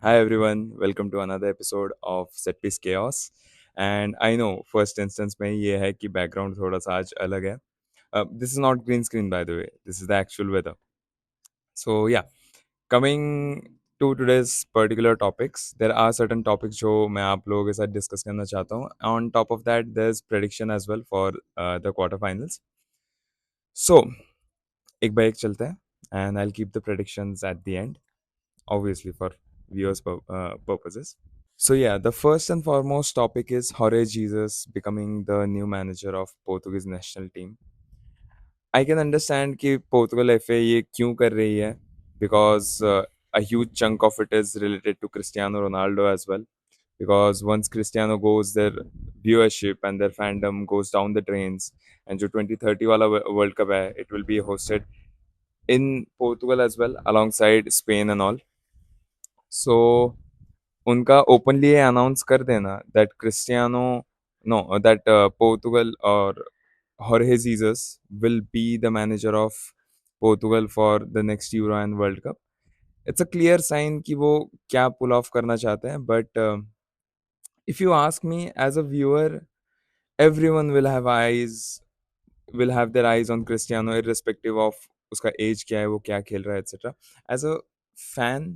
Hi everyone, welcome to another episode of Set Piece Chaos. And I know first instance में ये है कि background थोड़ा सा आज अलग है. This is not green screen by the way. This is the actual weather. So yeah, coming to today's particular topics, there are certain topics जो मैं आप लोगों के साथ discuss करना चाहता हूँ. On top of that, there's prediction as well for the quarterfinals. So एक बार एक चलते हैं and I'll keep the predictions at the end, obviously for viewers purposes. So yeah, the first and foremost topic is Jorge Jesus becoming the new manager of Portuguese national team. I can understand कि Portugal FA ये क्यों कर रही है because a huge chunk of it is related to Cristiano Ronaldo as well. Because once Cristiano goes, their viewership and their fandom goes down the drains. And जो 2030 वाला World Cup है, it will be hosted in Portugal as well alongside Spain and all. So उनका openly ये announce कर देना that Cristiano know that Portugal और Jorge Jesus will be the manager of Portugal for the next Euro and World Cup. It's a clear sign कि वो क्या pull off करना चाहते हैं. But if you ask me as a viewer, everyone will have their eyes on Cristiano irrespective of उसका age क्या है, वो क्या खेल रहा है, etc. As a fan,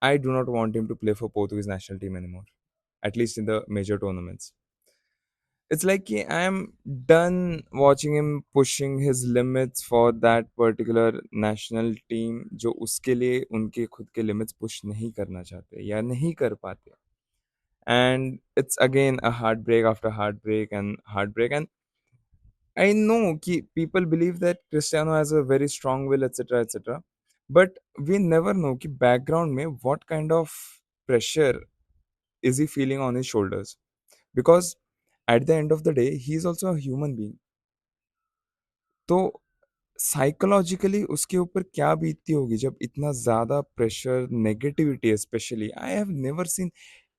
I do not want him to play for Portuguese national team anymore, at least in the major tournaments. It's like I am done watching him pushing his limits for that particular national team जो उसके लिए उनके खुद के limits push नहीं करना चाहते या नहीं कर पाते. And it's again a heartbreak after heartbreak and heartbreak. And I know कि people believe that Cristiano has a very strong will, etc., etc. But we never know कि background में what kind of pressure is he feeling on his shoulders, because at the end of the day he is also a human being. तो psychologically उसके ऊपर क्या बीतती होगी जब इतना ज़्यादा pressure negativity, specially I have never seen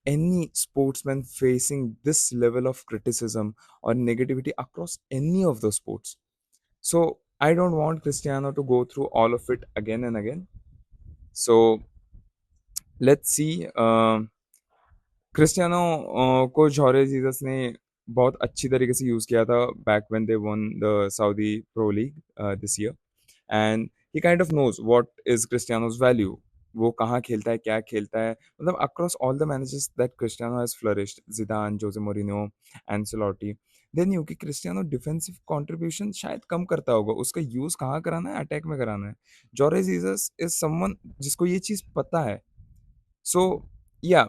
any sportsman facing this level of criticism or negativity across any of the sports. So I don't want Cristiano to go through all of it again and again. So let's see. Cristiano को जॉरे Jesus ने बहुत अच्छी तरीके से use किया था back when they won the Saudi pro league this year. And he kind of knows what is Cristiano's value, वो कहाँ खेलता है, क्या खेलता है. मतलब across all the managers that Cristiano has flourished, Zidane, Jose Mourinho, Ancelotti, they knew कि Cristiano defensive contribution शायद कम करता होगा, उसका यूज़ कहाँ कराना है, अटैक में कराना है. जॉरे जीसस इज समवन जिसको ये चीज़ पता है. So yeah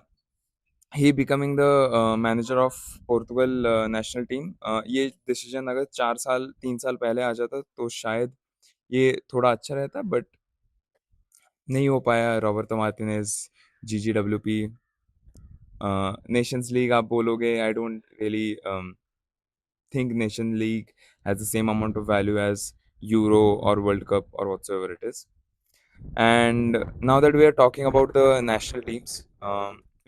he becoming the manager of Portugal national team. ये डिसीजन अगर 3 साल पहले आ जाता तो शायद ये थोड़ा अच्छा रहता, बट नहीं हो पाया. Roberto Martinez, GGWP, Nations league आप बोलोगे. I don't really think nation league has the same amount of value as Euro or World Cup or whatsoever it is. And now that we are talking about the national teams,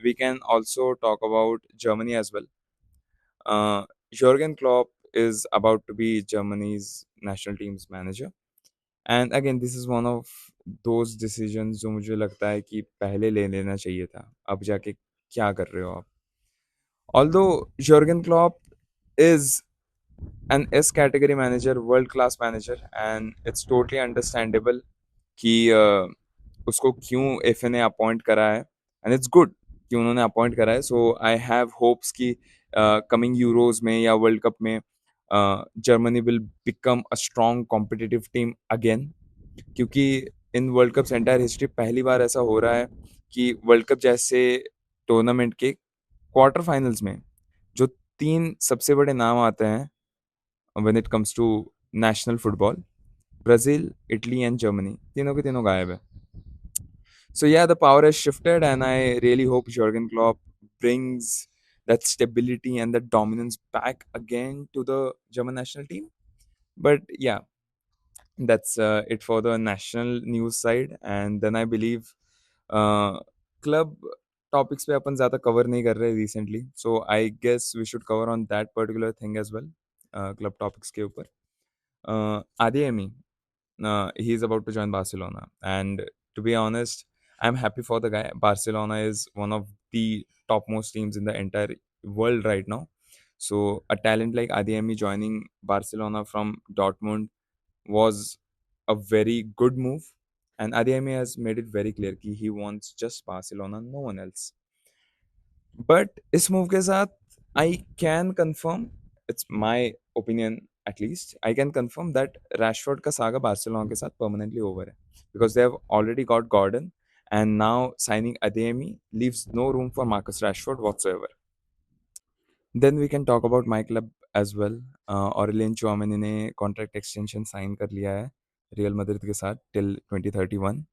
we can also talk about Germany as well. Jurgen Klopp is about to be Germany's national team's manager. And again, this is one of those decisions जो मुझे लगता है कि पहले ले लेना चाहिए था. अब जाके क्या कर रहे हो आप? Although Jurgen Klopp is an S category manager, world class manager, and it's totally understandable कि उसको क्यों एफ ने अपॉइंट करा है. एंड इट्स गुड कि उन्होंने अपॉइंट करा है. सो आई हैव होप्स कि कमिंग यूरोज में या वर्ल्ड कप में Germany will become a strong competitive team again. क्योंकि in world cup entire history पहली बार ऐसा हो रहा है कि वर्ल्ड कप जैसे टूर्नामेंट के क्वार्टर फाइनल्स में जो 3 सबसे बड़े नाम आते हैं when it comes to national football, Brazil, Italy and Germany, तीनों के तीनों गायब है. So yeah, the power has shifted, and I really hope Jurgen Klopp brings that stability and that dominance back again to the German national team. But yeah, that's it for the national news side. And then I believe club topics पे अपन ज़्यादा cover नहीं कर रहे recently. So I guess we should cover on that particular thing as well. Club topics के ऊपर. Adeyemi, he is about to join Barcelona, and to be honest, I'm happy for the guy. Barcelona is one of the topmost teams in the entire world right now. So a talent like Adeyemi joining Barcelona from Dortmund was a very good move. And Adeyemi has made it very clear कि he wants just Barcelona, no one else. But इस move के साथ I can confirm, it's my opinion at least, I can confirm that Rashford का saga Barcelona के साथ permanently over है because they have already got Gordon and now signing Adeyemi leaves no room for Marcus Rashford whatsoever. Then we can talk about my club as well. Aurelien Tchouameni ने contract extension sign कर लिया है real Madrid के साथ till 2031.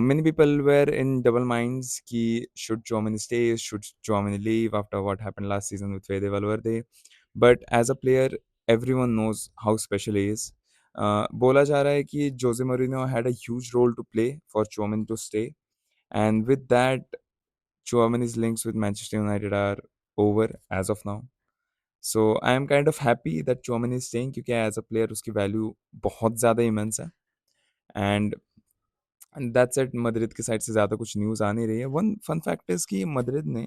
Many people were in double minds कि should Tchouameni stay, should Tchouameni leave after what happened last season with Fede Valverde. But as a player, everyone knows how special he is. बोला जा रहा है कि Jose Mourinho had a huge role to play for Tchouameni to stay, and with that, Chouameni's links with Manchester United are over as of now. So I am kind of happy that Chouameni is staying क्योंकि as a player उसकी value बहुत ज़्यादा immense है. And that's it. Madrid की side से ज़्यादा कुछ news आ नहीं रही है. वन फन फैक्ट इज़ कि मद्रिद ने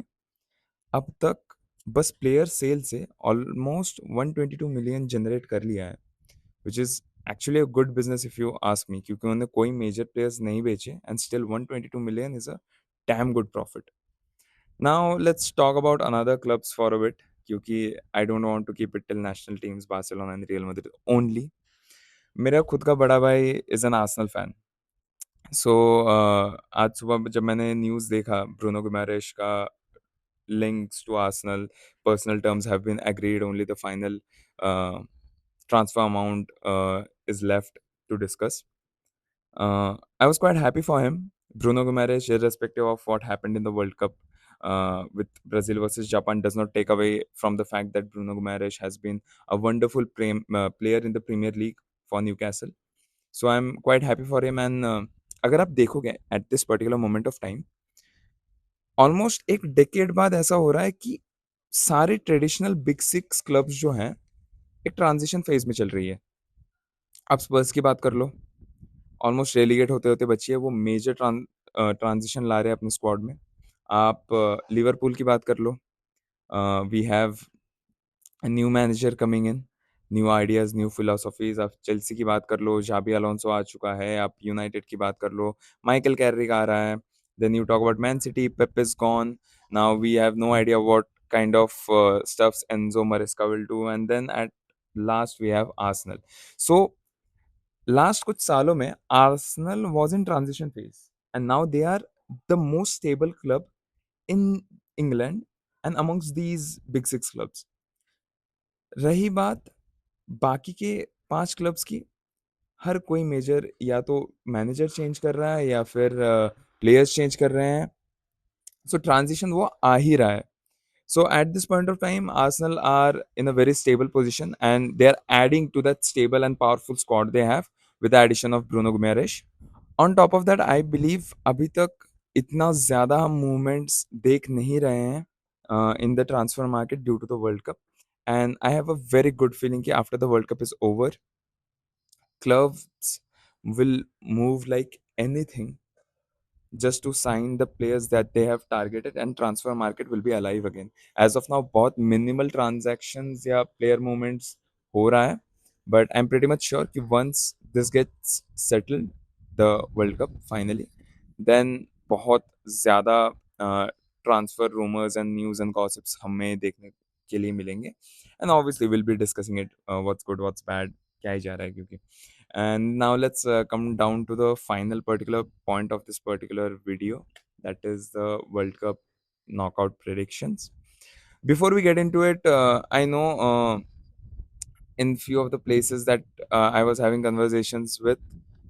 अब तक बस प्लेयर सेल से ऑलमोस्ट 122 मिलियन जनरेट कर लिया है, which is actually a good business if you ask me, क्योंकि उन्होंने कोई मेजर प्लेयर्स नहीं बेचे and still 122 million is a damn good profit. Now let's talk about another clubs for a bit, क्योंकि I don't want to keep it till national teams Barcelona and Real Madrid only. मेरा खुद का बड़ा भाई is an Arsenal fan. So आज सुबह जब मैंने न्यूज़ देखा ब्रूनो गुमारेश का links to Arsenal, personal terms have been agreed, only the final uh, transfer amount is left to discuss. I was quite happy for him. Bruno Guimaraes, irrespective of what happened in the World Cup with Brazil versus Japan, does not take away from the fact that Bruno Guimaraes has been a wonderful player in the Premier League for Newcastle. So I'm quite happy for him. And अगर आप देखोगे at this particular moment of time, almost एक decade बाद ऐसा हो रहा है कि सारे ट्रेडिशनल बिग सिक्स क्लब्स जो हैं एक ट्रांजिशन फेज में चल रही है. आप स्पर्स की बात कर लो, ऑलमोस्ट रेलीगेट होते होते बची है, वो मेजर ट्रांजिशन ला रहे हैं अपने स्क्वाड में. आप लिवरपूल की बात कर लो, we have new manager coming in, new ideas, new philosophies. आप चेल्सी की बात कर लो, जाबी अलोंसो आ चुका है. आप यूनाइटेड की बात कर लो, माइकल कैरिक आ रहा है. Then you talk about Man City, Pep is gone. Now we have no idea what kind of stuffs Enzo Maresca will do, and then at last we have Arsenal. So last कुछ सालों में Arsenal was in transition phase and now they are the most stable club in England and amongst these big six clubs. रही बात बाकी के 5 clubs की, हर कोई major या तो मैनेजर चेंज कर रहा है या फिर प्लेयर्स चेंज कर रहे हैं. सो ट्रांजिशन वो आ ही रहा है. So at this point of time, Arsenal are in a very stable position and they are adding to that stable and powerful squad they have with the addition of Bruno Guimaraes. On top of that, I believe अभी तक इतना ज़्यादा हम movements देख नहीं रहे हैं in the transfer market due to the World Cup. And I have a very good feeling कि after the World Cup is over, clubs will move like anything just to sign the players that they have targeted and transfer market will be alive again. As of now बहुत minimal transactions या player movements हो रहा है, but I'm pretty much sure कि once this gets settled, the World Cup finally, then बहुत ज़्यादा transfer rumors and news and gossips हमें देखने के लिए मिलेंगे. And obviously we'll be discussing it, what's good, what's bad, क्या ही जा रहा है क्योंकि. And now let's come down to the final particular point of this particular video, that is the World Cup knockout predictions. Before we get into it, I know in few of the places that I was having conversations with,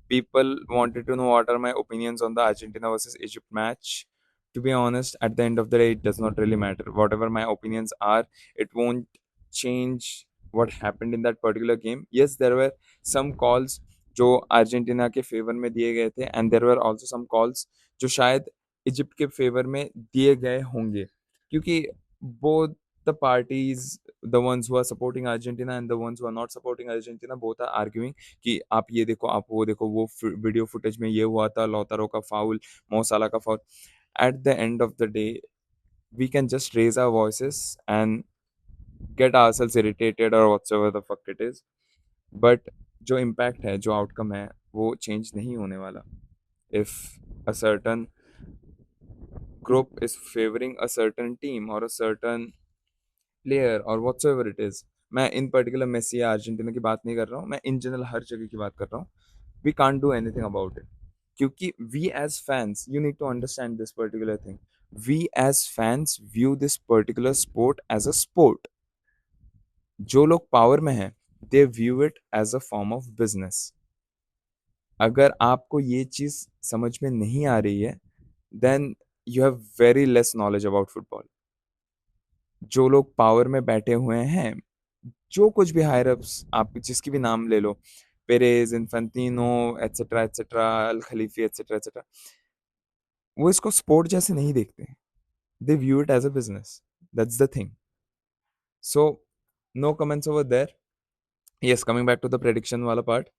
people wanted to know what are my opinions on the Argentina versus Egypt match. To be honest, at the end of the day, it does not really matter. Whatever my opinions are, it won't change what happened in that particular game. Yes, there were some calls जो Argentina के favour में दिए गए थे and there were also some calls जो शायद Egypt के favour में दिए गए होंगे, क्योंकि both the parties the ones who are supporting Argentina and the ones who are not supporting Argentina both are arguing कि आप ये देखो, आप वो देखो, वो वीडियो फुटेज में ये हुआ था, लौतारो का फाउल, मोसाला का foul. At the end of the day, we can just raise our voices and get ourselves irritated or whatsoever the fuck it is. But जो impact है, जो outcome है, वो change नहीं होने वाला. If a certain group is favoring a certain team or a certain player or whatsoever it is, मैं इन particular Messi या अर्जेंटीना की बात नहीं कर रहा हूँ, मैं इन जनरल हर जगह की बात कर रहा हूँ. We can't do anything about it, क्योंकि we as fans, you need to understand this particular thing, we as fans view this particular sport as a sport. जो लोग पावर में हैं, they view it as a form of business. अगर आपको ये चीज समझ में नहीं आ रही है, then you have very less knowledge about football. जो लोग पावर में बैठे हुए हैं, जो कुछ भी हायर अप्स, आप जिसकी भी नाम ले लो, Perez, Infantino, etcetera etcetera, Al Khelaifi etcetera etcetera, वो इसको स्पोर्ट जैसे नहीं देखते. They view it as a business. That's the thing. So no comments over there. Yes, coming back to the prediction wala part.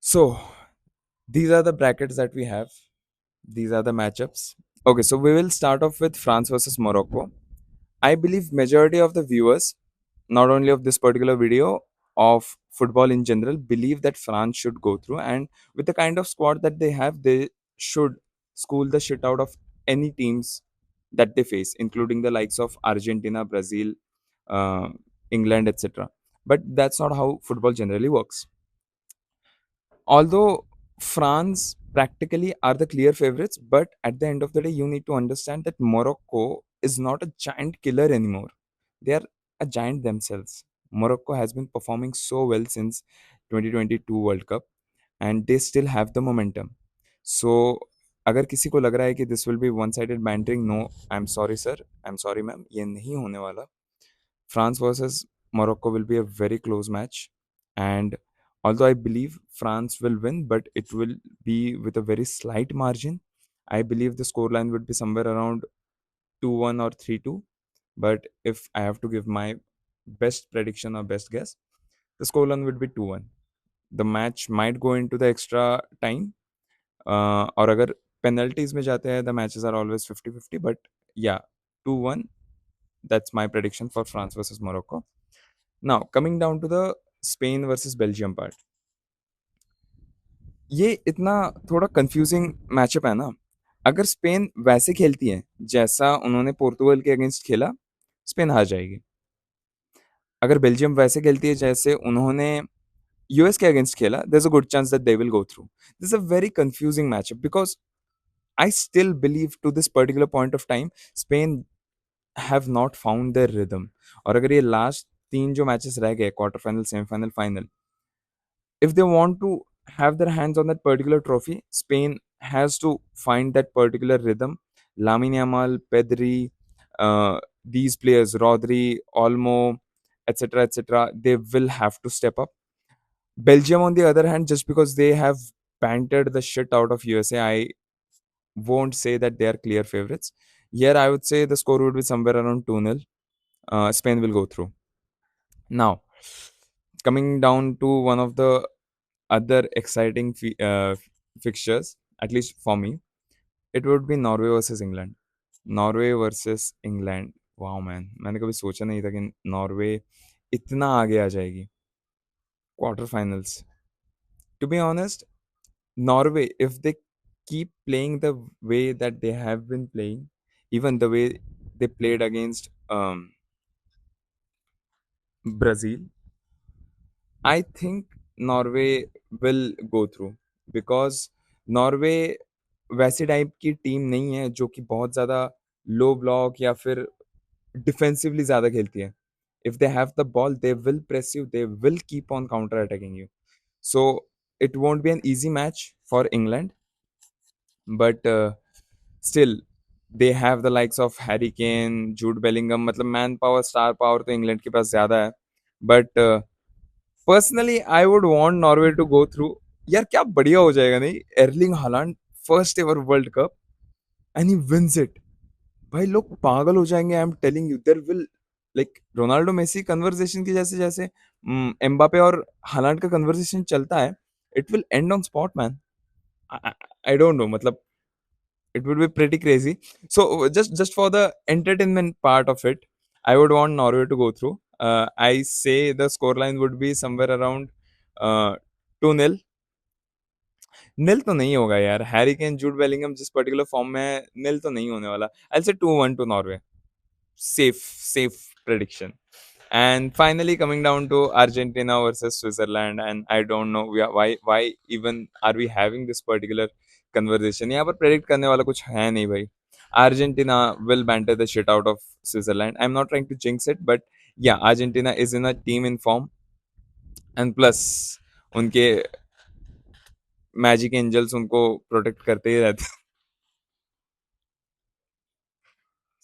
So these are the brackets that we have. These are the matchups. Okay, so we will start off with France versus Morocco. I believe majority of the viewers, not only of this particular video, of football in general, believe that France should go through, and with the kind of squad that they have, they should school the shit out of any teams that they face, including the likes of Argentina, Brazil, uh, England, etc. But that's not how football generally works. Although France practically are the clear favorites, but at the end of the day, you need to understand that Morocco is not a giant killer anymore. They are a giant themselves. Morocco has been performing so well since 2022 World Cup, and they still have the momentum. So अगर किसी को लग रहा है कि this will be one sided bantering, no, I am sorry sir, I am sorry ma'am, ये नहीं होने वाला. France versus Morocco will be a very close match. And although I believe France will win, but it will be with a very slight margin. I believe the scoreline would be somewhere around 2-1 or 3-2. But if I have to give my best prediction or best guess, the scoreline would be 2-1. The match might go into the extra time. और अगर penalties में जाते हैं, the matches are always 50-50. But yeah, 2-1. That's my prediction for France versus Morocco. Now, coming down to the Spain versus Belgium part. ये इतना थोड़ा confusing matchup है ना. अगर स्पेन वैसे खेलती है जैसा उन्होंने पोर्तुगल के अगेंस्ट खेला, स्पेन हार जाएगी. अगर बेल्जियम वैसे खेलती है जैसे उन्होंने यूएस के अगेंस्ट खेला, there is a good chance that they will go through. This is a very confusing matchup because I still believe to this particular point of time Spain have not found their rhythm. और अगर ये last 3 जो matches रह गए, quarter final, semifinal, final, if they want to have their hands on that particular trophy, Spain has to find that particular rhythm. Lamine Yamal, Pedri, these players, Rodri, Olmo, etc., etc., they will have to step up. Belgium, on the other hand, just because they have bantered the shit out of USA, I won't say that they are clear favorites. Here, I would say the score would be somewhere around 2-0. Spain will go through. Now, coming down to one of the other exciting fixtures, at least for me, it would be Norway versus England. Norway versus England. Wow man, मैंने कभी सोचा नहीं था कि Norway इतना आगे आ जाएगी quarter finals. To be honest, Norway, if they keep playing the way that they have been playing, even the way they played against Brazil, I think Norway will go through because Norway वैसी type की team नहीं है जो कि बहुत ज़्यादा लो block या फिर डिफेंसिवली ज़्यादा खेलती है. If they have the ball they will press you, they will keep on counter attacking you. So it won't be an easy match for England, but still they have the likes of Harry Kane, Jude Bellingham, मतलब man power, star power तो England के पास ज़्यादा है. But personally I would want Norway to go through. यार क्या बढ़िया हो जाएगा नहीं, Erling Haaland first ever world cup and he wins it. भाई लोग पागल हो जाएंगे. I am telling you, there will like Ronaldo Messi conversation की जैसे जैसे एम्बापे और हालांड का कन्वर्सेशन चलता है, it will and on spot man. I don't know, मतलब it would be pretty crazy. So just for the entertainment part of it, I would want Norway to go through. I say the scoreline would be somewhere around 2-0. Nil तो नहीं होगा यार, Harry Kane Jude Bellingham जिस particular form में है, nil तो नहीं होने वाला. I'll say 2-1 to Norway. Safe prediction. And finally, coming down to Argentina versus Switzerland, and I don't know why even are we having this particular conversation. यहाँ पर predict करने वाला कुछ है नहीं भाई. Argentina will banter the shit out of Switzerland. I'm not trying to jinx it, but yeah, Argentina is in a team in form, and plus उनके magic angels उनको प्रोटेक्ट करते ही रहते.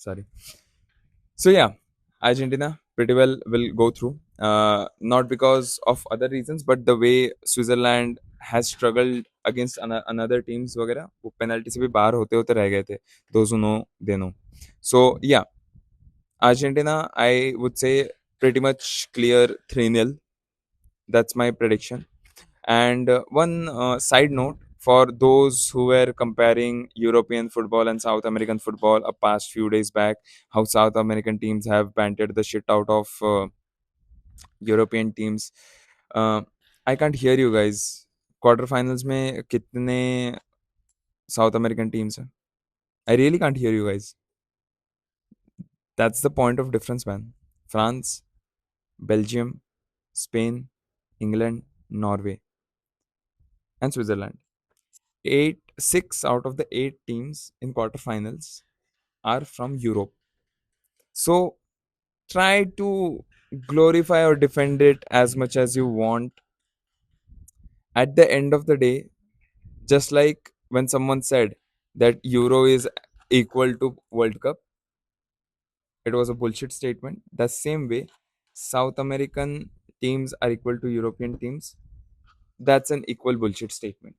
Sorry. So yeah, Argentina pretty well will go through. Not because of other reasons, but the way Switzerland has struggled against another teams वगैरह, वो penalty से भी बाहर होते होते रह गए थे. Those who know, they know. So yeah, Argentina, I would say pretty much clear 3-0. That's my prediction. And one side note for those who were comparing European football and South American football a past few days back, how South American teams have bantered the shit out of European teams. Uh, I can't hear you guys. Quarterfinals में कितने South American teams हैं? I really can't hear you guys. That's the point of difference, man. France, Belgium, Spain, England, Norway, and Switzerland. 6 out of the 8 teams in quarterfinals are from Europe. So try to glorify or defend it as much as you want. At the end of the day, just like when someone said that Euro is equal to World Cup, it was a bullshit statement. The same way, South American teams are equal to European teams. That's an equal bullshit statement.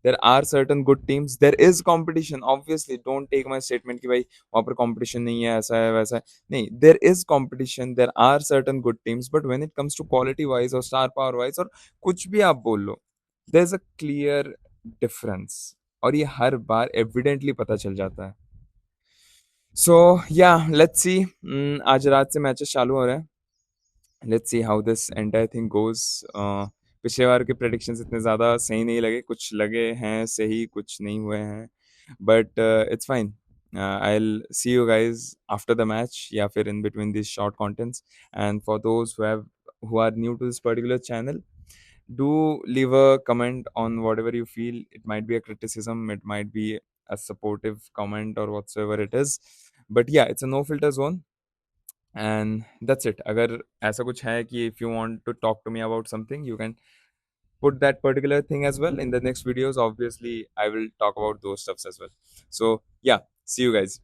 There are certain good teams. There is competition. Obviously, don't take my statement कि भाई वहाँ पर competition नहीं है, ऐसा है वैसा है. नहीं, there is competition. There are certain good teams, but when it comes to quality wise or star power wise और कुछ भी आप बोल लो, there's a clear difference. और ये हर बार evidently पता चल जाता है. So yeah, let's see. आज रात से मैचेस चालू हो रहे हैं. Let's see how this entire thing goes. पिछले बार के प्रेडिक्शंस इतने ज़्यादा सही नहीं लगे, कुछ लगे हैं सही, कुछ नहीं हुए हैं, but it's fine. I will see you guys after the match या फिर in between this short contents. And for those who are new to this particular channel, do leave a comment on whatever you feel. It might be a criticism, it might be a supportive comment or whatsoever it is, but yeah, it's a no filter zone. And that's it. अगर ऐसा कुछ है कि if you want to talk to me about something, you can put that particular thing as well in the next videos. Obviously I will talk about those stuffs as well. So yeah, see you guys.